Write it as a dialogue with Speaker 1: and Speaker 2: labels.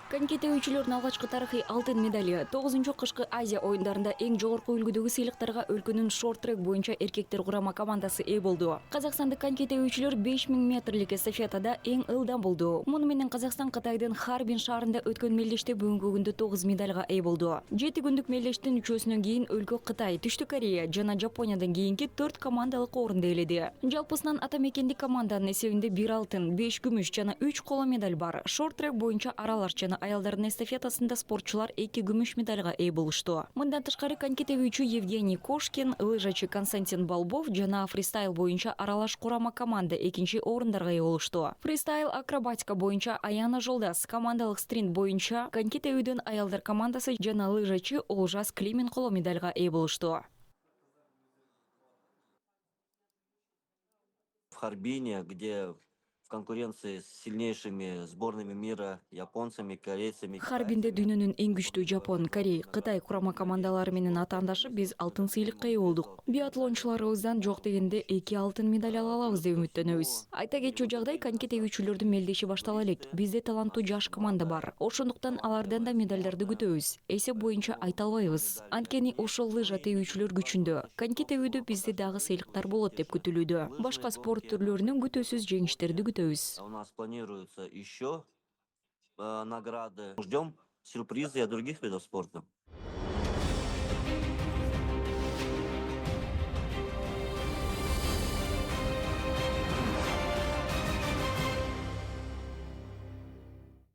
Speaker 1: Коньки тебүүчүлөрдүн алгачкы тарыхый алтын медали 9-кышкы Азия оюндарында эң жогорку үлгүдөгү сыйлыктарга өлкөнүн шорт-трек боюнча эркектер курама командасы ээ болду. Казакстандык коньки тебүүчүлөр 5000 метрлик эстафетада эң ылдам болду. Муну менен Казакстан Кытайдын Харбин шаарында өткөн мелдеште бүгүнкү күндө 9 медалга ээ болду. 7 күндүк мелдештин үчөөсүнөн кийин өлкө Кытай, Түштүк Корея жана Жапониядан кийинки 4 командалык орунду ээледи. Жалпысынан ата мекендик команданын эсебинде 1 алтын, 5 күмүш жана 3 коло медаль бар. Шорт-трек боюнча аралаш жана аялдардын эстафетасында спортчулар 2 күмүш медальга ээ болушту. Мындан тышкары коньки тебүүчү Евгений Кошкин, лыжачы Константин Балбов жана фристайл боюнча аралаш курама команда 2 орундарга ээ болушту. Фристайл акробатика боюнча Аяна Жолдас, командалык спринт боюнча коньки тебүүдөн аялдар командасы жана лыжачы Олжас Климин коло медальга ээ болушту.
Speaker 2: В Харбине, где в конкуренции с сильнейшими сборными мира, японцами, корейцами.
Speaker 1: Харбинде дүйнөнүн эң күчтүү Жапон, Корей, Кытай курама командалары менен атаандашып биз алтын сыйлыкка ээ болдук. Биатлончуларыбыздан жок дегенде 2 алтын медаль ала алабыз деп үмүттөнөбүз. Айта кетчү жагдай, коньки тебүүчүлөрдүн мелдеши баштала элек. Бизде таланттуу жаш команда бар. Ошондуктан алардан да медальдарды күтөбүз. Эсеп боюнча айта албайбыз. Анткени ошол лыжа тебүүчүлөр күчүндө. Коньки тебүүдө бизде дагы сыйлыктар болот деп күтүлүүдө. Башка спорт түрлөрүнүн күтүүсүз жеңиштерди күтөбүз.
Speaker 2: У нас планируются еще награды. Ждем сюрпризы от других видов спорта.